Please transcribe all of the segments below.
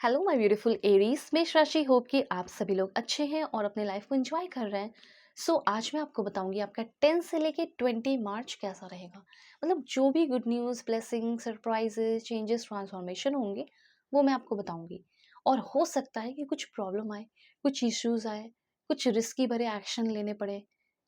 Hello my beautiful Aries. मेष राशि hope कि आप सभी लोग अच्छे हैं और अपने लाइफ को एंजॉय कर रहे हैं। आज मैं आपको बताऊंगी आपका 10 से लेके 20 मार्च कैसा रहेगा। मतलब जो भी good news, blessing, surprises, changes, transformation होंगे वो मैं आपको बताऊंगी। और हो सकता है कि कुछ प्रॉब्लम आए, कुछ इश्यूज आए, कुछ रिस्की भरे एक्शन लेने पड़े।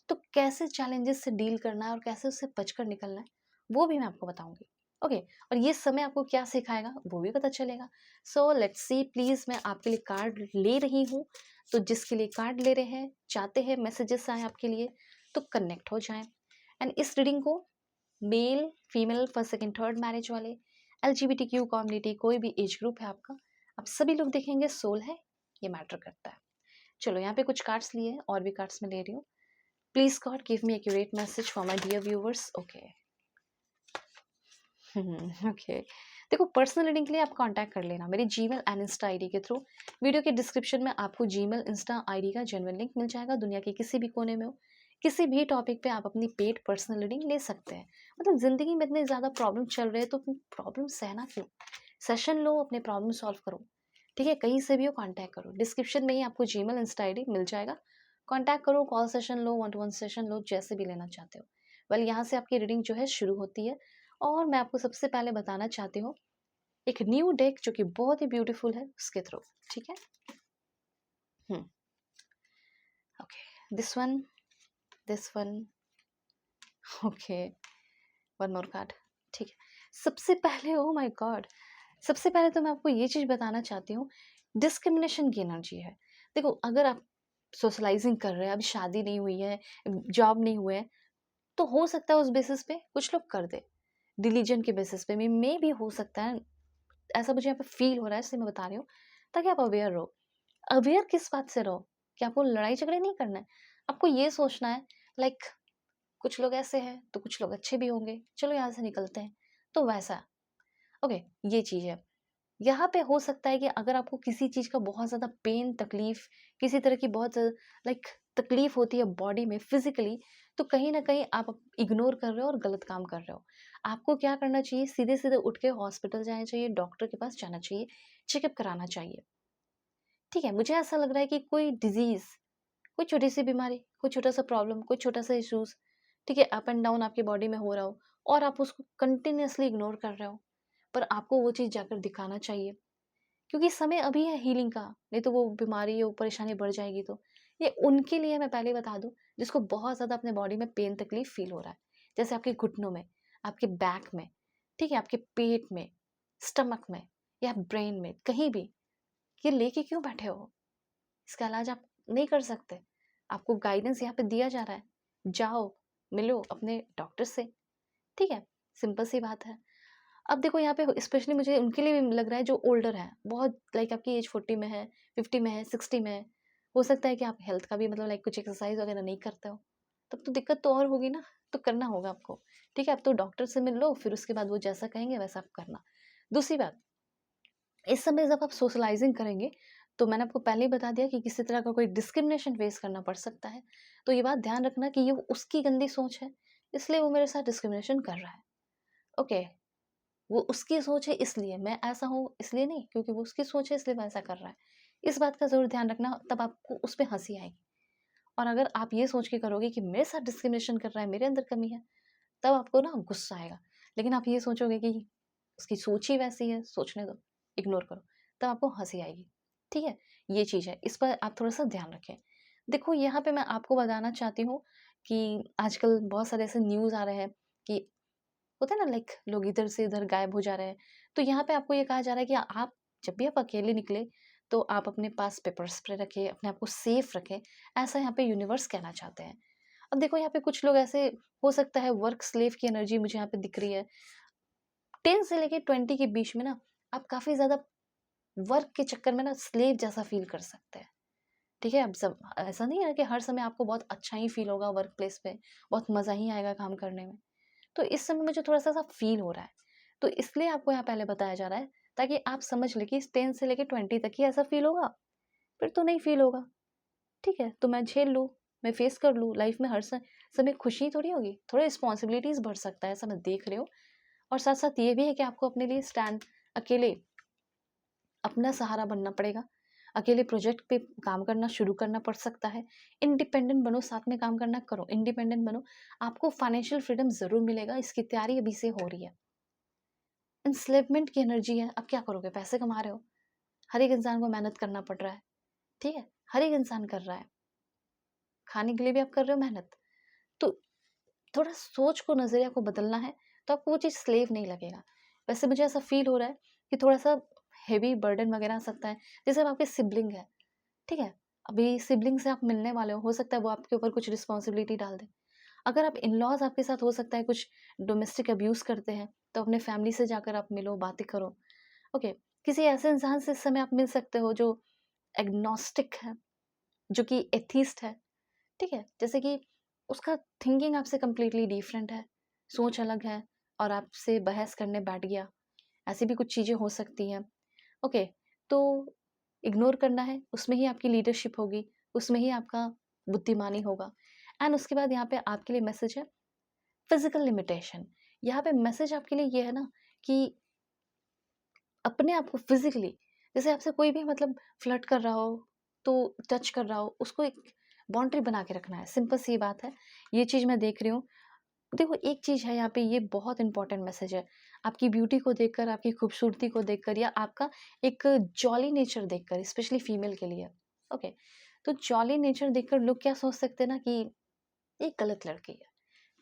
तो कैसे चैलेंजेस से डील करना है और कैसे उससे बचकर निकलना है वो भी मैं आपको बताऊंगी। ओके। और ये समय आपको क्या सिखाएगा वो भी पता चलेगा। सो लेट्स सी, प्लीज़ मैं आपके लिए कार्ड ले रही हूँ। तो जिसके लिए कार्ड ले रहे हैं, चाहते हैं मैसेजेस आए आपके लिए, तो कनेक्ट हो जाएं। एंड इस रीडिंग को male, female, first, second, third marriage वाले, LGBTQ कम्युनिटी, कोई भी एज ग्रुप है आपका, आप सभी लोग देखेंगे सोल है, ये मैटर करता है। चलो यहाँ पे कुछ कार्ड्स लिए हैं और भी कार्ड्स मैं ले रही हूँ। Please God give me accurate message for my dear viewers. Okay. Okay. देखो, पर्सनल रीडिंग के लिए आप कांटेक्ट कर लेना मेरी जीमेल एंड इंस्टा आईडी के थ्रू। वीडियो के डिस्क्रिप्शन में आपको जीमेल, इंस्टा आईडी का जेन्युइन लिंक मिल जाएगा। दुनिया के किसी भी कोने में हो, किसी भी टॉपिक पे आप अपनी पेड पर्सनल रीडिंग ले सकते हैं। मतलब ज़िंदगी में इतने ज़्यादा प्रॉब्लम चल रहे हैं तो प्रॉब्लम सहना क्यों? सेशन लो, अपने प्रॉब्लम सॉल्व करो। ठीक है, कहीं से भी हो कांटेक्ट करो। डिस्क्रिप्शन में ही आपको जीमेल, इंस्टा आईडी मिल जाएगा। कांटेक्ट करो, कॉल सेशन लो, 1-to-1 सेशन लो, जैसे भी लेना चाहते हो। वेल, यहाँ से आपकी रीडिंग जो है शुरू होती है। और मैं आपको सबसे पहले बताना चाहती हूँ एक न्यू डेक जो कि बहुत ही ब्यूटीफुल है उसके थ्रू। ठीक है। Okay, this one, okay, one more card. ठीक है। सबसे पहले, ओ माय गॉड, सबसे पहले तो मैं आपको ये चीज़ बताना चाहती हूँ, डिस्क्रिमिनेशन की एनर्जी है। देखो, अगर आप सोशलाइजिंग कर रहे हैं, अभी शादी नहीं हुई है, जॉब नहीं हुए है, तो हो सकता है उस बेसिस पे कुछ लोग कर दे। रिलीजन के बेसिस पे मे भी हो सकता है। ऐसा मुझे यहाँ पे फील हो रहा है, इसलिए मैं बता रही हूँ, ताकि आप अवेयर रहो। अवेयर किस बात से रहो कि आपको लड़ाई झगड़े नहीं करना है। आपको ये सोचना है, लाइक, कुछ लोग ऐसे हैं तो कुछ लोग अच्छे भी होंगे, चलो यहाँ से निकलते हैं, तो वैसा। ओके, ये चीज़ है। यहाँ पे हो सकता है कि अगर आपको किसी चीज़ का बहुत ज़्यादा पेन, तकलीफ, किसी तरह की बहुत लाइक तकलीफ होती है बॉडी में फिजिकली, तो कहीं ना कहीं आप इग्नोर कर रहे हो और गलत काम कर रहे हो। आपको क्या करना चाहिए? सीधे सीधे उठ के हॉस्पिटल जाना चाहिए, डॉक्टर के पास जाना चाहिए, चेकअप कराना चाहिए। ठीक है, मुझे ऐसा लग रहा है कि कोई डिजीज, कोई छोटी सी बीमारी, कोई छोटा सा प्रॉब्लम, कोई छोटा सा इश्यूज, ठीक है, अप एंड डाउन आपकी बॉडी में हो रहा हो और आप उसको कंटिन्यूअसली इग्नोर कर रहे हो, पर आपको वो चीज़ जाकर दिखाना चाहिए। क्योंकि समय अभी है हीलिंग का, नहीं तो वो बीमारी और परेशानी बढ़ जाएगी। तो ये उनके लिए मैं पहले बता दूं जिसको बहुत ज़्यादा अपने बॉडी में पेन, तकलीफ फील हो रहा है, जैसे आपके घुटनों में, आपके बैक में, ठीक है, आपके पेट में, स्टमक में, या ब्रेन में, कहीं भी। ये लेके क्यों बैठे हो? इसका इलाज आप नहीं कर सकते। आपको गाइडेंस यहाँ पे दिया जा रहा है, जाओ, मिलो अपने डॉक्टर से। ठीक है, सिंपल सी बात है। अब देखो, यहाँ पे स्पेशली मुझे उनके लिए भी लग रहा है जो ओल्डर है, बहुत लाइक आपकी एज 40 में है, 50 में है, 60 में है। हो सकता है कि आप हेल्थ का भी मतलब लाइक कुछ एक्सरसाइज वगैरह नहीं करते हो, तब तो दिक्कत तो और होगी ना। तो करना होगा आपको। ठीक है, आप तो डॉक्टर से मिल लो, फिर उसके बाद वो जैसा कहेंगे वैसा आप करना। दूसरी बात, इस समय जब आप सोशलाइजिंग करेंगे, तो मैंने आपको पहले ही बता दिया कि किसी तरह का कोई डिस्क्रिमिनेशन फेस करना पड़ सकता है। तो ये बात ध्यान रखना कि ये उसकी गंदी सोच है, इसलिए वो मेरे साथ डिस्क्रिमिनेशन कर रहा है। ओके, वो उसकी सोच है इसलिए मैं ऐसा हूँ, इसलिए नहीं, क्योंकि वो उसकी सोच है इसलिए वो ऐसा कर रहा है। इस बात का ज़रूर ध्यान रखना, तब आपको उस पे हँसी आएगी। और अगर आप ये सोच के करोगे कि मेरे साथ डिस्क्रिमिनेशन कर रहा है, मेरे अंदर कमी है, तब आपको ना गुस्सा आएगा। लेकिन आप ये सोचोगे कि उसकी सोच ही वैसी है, सोचने दो, इग्नोर करो, तब आपको हँसी आएगी। ठीक है? ये चीज़ है, इस पर आप थोड़ा-सा ध्यान रखें। देखो, यहाँ पे मैं आपको बताना चाहती हूँ कि आजकल बहुत सारे ऐसे न्यूज़ आ रहे हैं कि होता है ना, लाइक लोग इधर से इधर गायब हो जा रहे हैं। तो यहाँ पे आपको ये कहा जा रहा है कि आप जब भी आप अकेले निकले, तो आप अपने पास पेपर स्प्रे रखें, अपने आप को सेफ रखें। ऐसा यहाँ पे यूनिवर्स कहना चाहते हैं। अब देखो, यहाँ पे कुछ लोग ऐसे, हो सकता है वर्क स्लेव की एनर्जी मुझे यहाँ पे दिख रही है। 10 से लेके 20 के बीच में ना, आप काफ़ी ज़्यादा वर्क के चक्कर में ना स्लेव जैसा फ़ील कर सकते हैं। ठीक है? अब सब ऐसा नहीं है कि हर समय आपको बहुत अच्छा ही फ़ील होगा वर्क प्लेस पे, बहुत मज़ा ही आएगा काम करने में। तो इस समय मुझे थोड़ा-सा ऐसा फ़ील हो रहा है। तो इसलिए आपको यहाँ पहले बताया जा रहा है, ताकि आप समझ लें कि इस 10 से लेके 20 तक ही ऐसा फ़ील होगा, फिर तो नहीं फ़ील होगा। ठीक है? तो मैं झेल लूँ, मैं फ़ेस कर लूँ। लाइफ़ में हर समय खुशी थोड़ी होगी, थोड़ा रिस्पॉन्सिबिलिटीज़ बढ़ सकता है, ऐसा मैं देख रही हूँ। और साथ-साथ ये भी है कि आपको अपने लिए स्टैंड अकेले अपना सहारा बनना पड़ेगा, अकेले प्रोजेक्ट पे काम करना शुरू करना पड़ सकता है। इंडिपेंडेंट बनो, साथ में काम करना करो, इंडिपेंडेंट बनो, आपको फाइनेंशियल फ्रीडम ज़रूर मिलेगा, इसकी तैयारी अभी से हो रही है। एन्स्लेवमेंट की एनर्जी है, अब क्या करोगे? पैसे कमा रहे हो, हर एक इंसान को मेहनत करना पड़ रहा है, ठीक है? हर एक इंसान कर रहा है, खाने के लिए भी आप कर रहे हो मेहनत, तो थोड़ा सोच को, नज़रिया को बदलना है, तो आपको वो चीज़ स्लेव नहीं लगेगा। वैसे मुझे ऐसा फ़ील हो रहा है कि थोड़ा-सा हेवी बर्डन वगैरह आ सकता है, जैसे अब आपके सिबलिंग है, ठीक है? अभी सिबलिंग से आप मिलने वाले हो सकता है वो आपके ऊपर कुछ रिस्पॉन्सिबिलिटी डाल दें। अगर आप इन-लॉज़ आपके साथ हो सकता है कुछ डोमेस्टिक अब्यूज़ करते हैं, तो अपने फैमिली से जाकर आप मिलो, बातें करो, ओके? किसी ऐसे इंसान से इस समय आप मिल सकते हो जो एग्नोस्टिक है, जो कि एथिस्ट है, ठीक है? जैसे कि उसका थिंकिंग आपसे कंप्लीटली डिफरेंट है, सोच अलग है और आपसे बहस करने बैठ गया, ऐसी भी कुछ चीज़ें हो सकती हैं। ओके, तो इग्नोर करना है, उसमें ही आपकी लीडरशिप होगी, उसमें ही आपका बुद्धिमानी होगा। एंड उसके बाद यहाँ पे आपके लिए मैसेज है फिज़िकल लिमिटेशन। यहाँ पे मैसेज आपके लिए ये है ना कि अपने आप को फिज़िकली, जैसे आपसे कोई भी मतलब फ्लर्ट कर रहा हो, तो टच कर रहा हो, उसको एक बाउंड्री बना के रखना है, सिंपल सी बात है। ये चीज़ मैं देख रही हूँ। देखो एक चीज़ है यहाँ पे, ये बहुत इंपॉर्टेंट मैसेज है। आपकी ब्यूटी को देखकर, आपकी खूबसूरती को देखकर या आपका एक जॉली नेचर देखकर, स्पेशली फीमेल के लिए, ओके? तो जॉली नेचर देखकर लोग क्या सोच सकते हैं ना कि ये गलत लड़की है,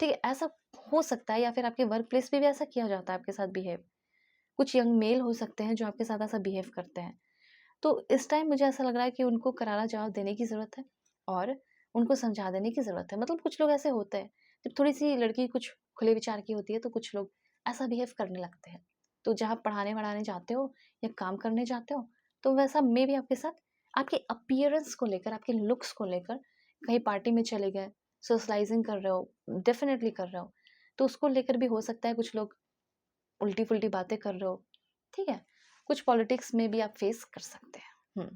ठीक है? ऐसा हो सकता है, या फिर आपके वर्क प्लेस पे भी ऐसा किया जाता है आपके साथ बिहेव। कुछ यंग मेल हो सकते हैं जो आपके साथ ऐसा बिहेव करते हैं। तो इस टाइम मुझे ऐसा लग रहा है कि उनको करारा जवाब देने की ज़रूरत है और उनको समझा देने की ज़रूरत है। मतलब कुछ लोग ऐसे होते हैं, जब थोड़ी-सी लड़की कुछ खुले विचार की होती है, तो कुछ लोग ऐसा बिहेव करने लगते हैं। तो जहाँ पढ़ाने-वढ़ाने जाते हो या काम करने जाते हो, तो वैसा मेबी आपके साथ आपके अपीयरेंस को लेकर, आपके लुक्स को लेकर, कहीं पार्टी में चले गए, सोशलाइज़िंग कर रहे हो, डेफ़िनिटली कर रहे हो, तो उसको लेकर भी हो सकता है कुछ लोग उल्टी-फुल्टी बातें कर रहे हो, ठीक है? कुछ पॉलिटिक्स में भी आप फेस कर सकते हैं।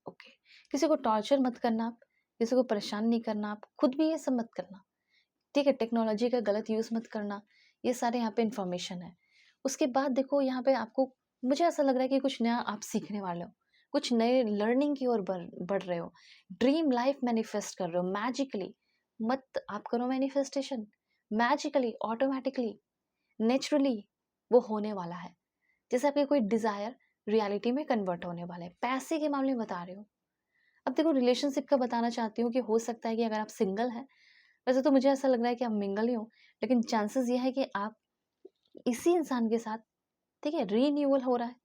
ओके। किसी को टॉर्चर मत करना आप, किसी को परेशान नहीं करना आप, खुद भी ये सब मत करना, ठीक है? टेक्नोलॉजी का गलत यूज़ मत करना, ये सारे यहाँ पे इन्फॉर्मेशन है। उसके बाद देखो यहाँ पे आपको, मुझे ऐसा लग रहा है कि कुछ नया आप सीखने वाले हो, कुछ नए लर्निंग की ओर बढ़ रहे हो, ड्रीम लाइफ मैनिफेस्ट कर रहे हो मैजिकली, मत आप करो मैनिफेस्टेशन, मैजिकली, ऑटोमैटिकली, नेचुरली वो होने वाला है। जैसे आपके कोई डिज़ायर रियलिटी में कन्वर्ट होने वाला है। पैसे के मामले में बता रही हूँ। अब देखो रिलेशनशिप का बताना चाहती हूँ कि हो सकता है कि अगर आप सिंगल हैं, वैसे तो मुझे ऐसा लग रहा है कि आप मिंगल ही हो, लेकिन चांसेस ये है कि आप इसी इंसान के साथ, ठीक है, रीन्यूअल हो रहा है,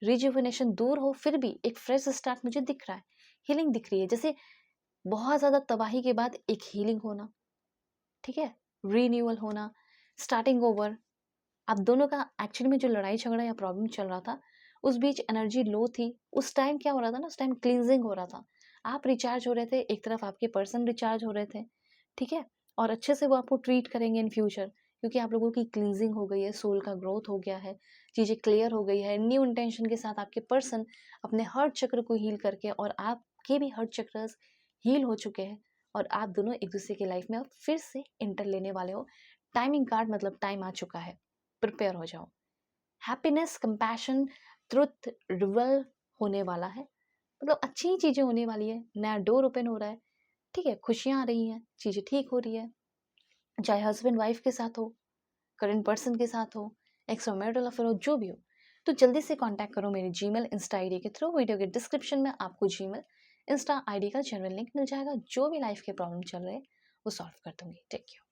रिजुवेनेशन दूर हो फिर भी एक फ्रेश स्टार्ट मुझे दिख रहा है, हीलिंग दिख रही है। जैसे बहुत ज़्यादा तबाही के बाद एक हीलिंग होना, ठीक है? रीन्यूअल होना, स्टार्टिंग ओवर। आप दोनों का एक्चुअली में जो लड़ाई-झगड़ा या प्रॉब्लम चल रहा था, उस बीच एनर्जी लो थी। उस टाइम क्या हो रहा था ना, उस टाइम क्लींजिंग हो रहा था। आप रिचार्ज हो रहे थे, एक तरफ आपके पर्सन रिचार्ज हो रहे थे, ठीक है? और अच्छे से वो आपको ट्रीट करेंगे इन फ्यूचर, क्योंकि आप लोगों की क्लींजिंग हो गई है, सोल का ग्रोथ हो गया है, चीज़ें क्लियर हो गई है। न्यू इंटेंशन के साथ आपके पर्सन अपने हर्ट चक्र को हील करके, और आपके भी हर्ट चक्रस हील हो चुके हैं, और आप दोनों एक-दूसरे की लाइफ में अब फिर से एंटर लेने वाले हो। टाइमिंग कार्ड मतलब टाइम आ चुका है, प्रिपेयर हो जाओ। हैप्पीनेस, कंपैशन, ट्रुथ रिवील होने वाला है, मतलब अच्छी चीज़ें होने वाली है, नया डोर ओपन हो रहा है, ठीक है? खुशियाँ आ रही हैं, चीज़ें ठीक हो रही है, चाहे हस्बैंड वाइफ के साथ हो, करंट पर्सन के साथ हो, एक्स्ट्रा मैरिटल अफेयर हो, जो भी हो। तो जल्दी से कॉन्टैक्ट करो मेरे जीमेल, इंस्टा आईडी के थ्रू। वीडियो के डिस्क्रिप्शन में आपको जीमेल, इंस्टा आईडी का जेन्युइन लिंक मिल जाएगा। जो भी लाइफ के प्रॉब्लम चल रहे हैं, वो सॉल्व कर दूँगी। Take care.